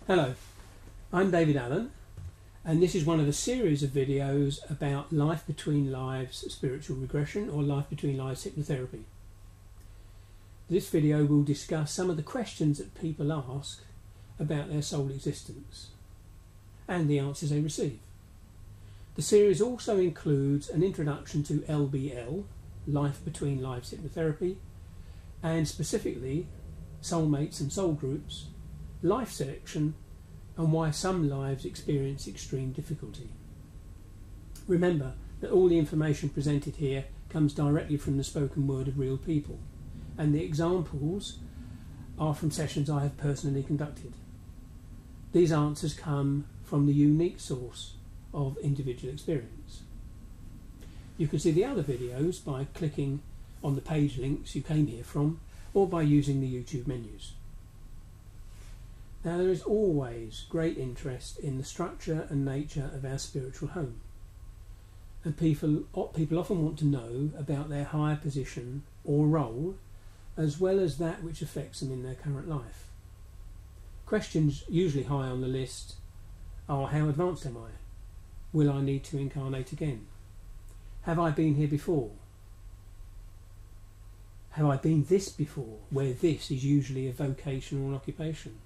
Hello, I'm David Allen, and this is one of a series of videos about Life Between Lives Spiritual Regression, or Life Between Lives Hypnotherapy. This video will discuss some of the questions that people ask about their soul existence and the answers they receive. The series also includes an introduction to LBL, Life Between Lives Hypnotherapy, and specifically soulmates and soul groups, life selection, and why some lives experience extreme difficulty. Remember that all the information presented here comes directly from the spoken word of real people, and the examples are from sessions I have personally conducted. These answers come from the unique source of individual experience. You can see the other videos by clicking on the page links you came here from, or by using the YouTube menus. Now, there is always great interest in the structure and nature of our spiritual home, and people often want to know about their higher position or role, as well as that which affects them in their current life. Questions usually high on the list are: how advanced am I? Will I need to incarnate again? Have I been here before? Have I been this before, where this is usually a vocation or an occupation?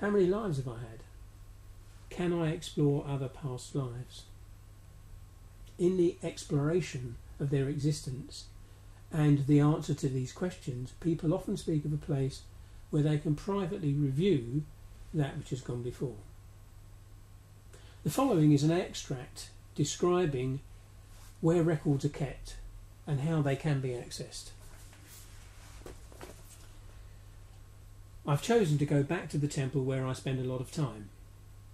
How many lives have I had? Can I explore other past lives? In the exploration of their existence and the answer to these questions, people often speak of a place where they can privately review that which has gone before. The following is an extract describing where records are kept and how they can be accessed. I've chosen to go back to the temple where I spend a lot of time,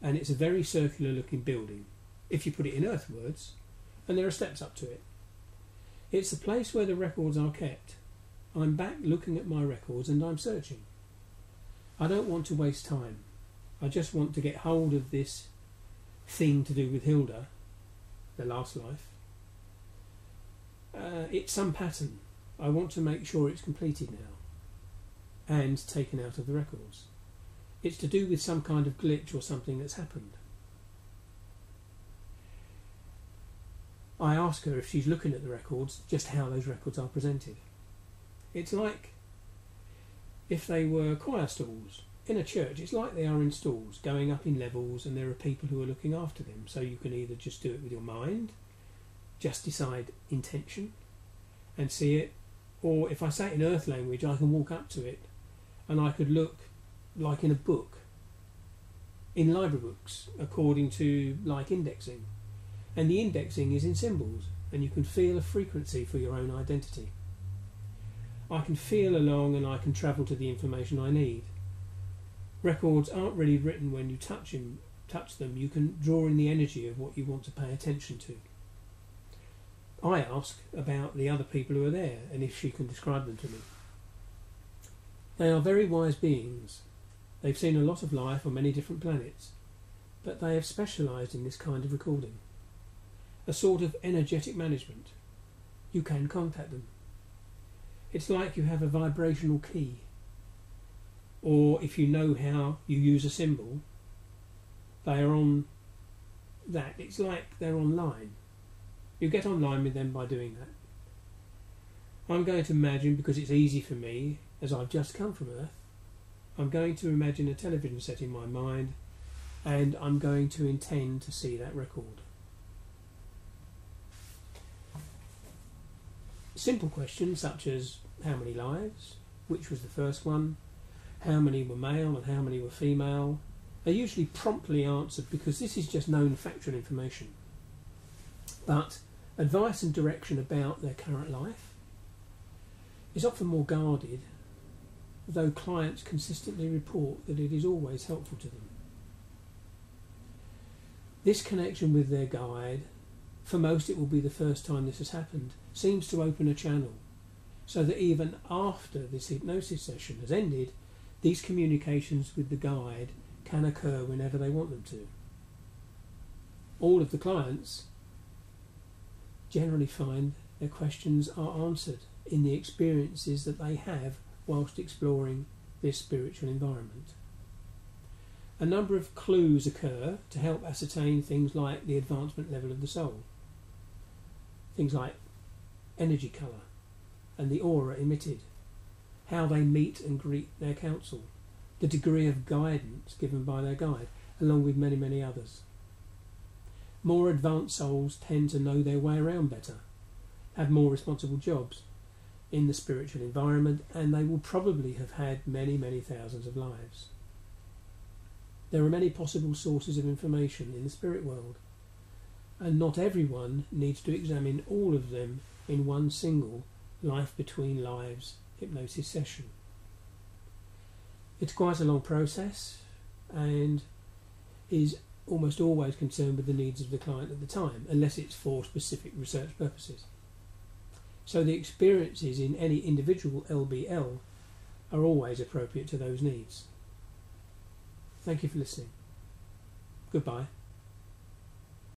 and it's a very circular looking building, if you put it in earthwords, and there are steps up to it. It's the place where the records are kept. I'm back looking at my records and I'm searching. I don't want to waste time. I just want to get hold of this thing to do with Hilda, the last life. It's some pattern. I want to make sure it's completed now and taken out of the records. It's to do with some kind of glitch or something that's happened. I ask her, if she's looking at the records, just how those records are presented. It's like if they were choir stalls in a church. It's like they are in stalls going up in levels, and there are people who are looking after them, so you can either just do it with your mind, just decide intention and see it, or if I say it in earth language, I can walk up to it and I could look like in a book, in library books, according to like indexing. And the indexing is in symbols, and you can feel a frequency for your own identity. I can feel along and I can travel to the information I need. Records aren't really written when you touch them. You can draw in the energy of what you want to pay attention to. I ask about the other people who are there and if she can describe them to me. They are very wise beings. They've seen a lot of life on many different planets, but they have specialised in this kind of recording. A sort of energetic management. You can contact them. It's like you have a vibrational key, or if you know how you use a symbol, they are on that. It's like they're online. You get online with them by doing that. I'm going to imagine, because it's easy for me, as I've just come from Earth, I'm going to imagine a television set in my mind, and I'm going to intend to see that record. Simple questions such as how many lives, which was the first one, how many were male and how many were female, are usually promptly answered because this is just known factual information. But advice and direction about their current life is often more guarded, though clients consistently report that it is always helpful to them. This connection with their guide, for most it will be the first time this has happened, seems to open a channel, so that even after this hypnosis session has ended, these communications with the guide can occur whenever they want them to. All of the clients generally find their questions are answered in the experiences that they have whilst exploring this spiritual environment. A number of clues occur to help ascertain things like the advancement level of the soul. Things like energy colour and the aura emitted, how they meet and greet their counsel, the degree of guidance given by their guide, along with many, many others. More advanced souls tend to know their way around better, have more responsible jobs in the spiritual environment, and they will probably have had many, many thousands of lives. There are many possible sources of information in the spirit world, and not everyone needs to examine all of them in one single Life Between Lives hypnosis session. It's quite a long process and is almost always concerned with the needs of the client at the time, unless it's for specific research purposes. So the experiences in any individual LBL are always appropriate to those needs. Thank you for listening. Goodbye.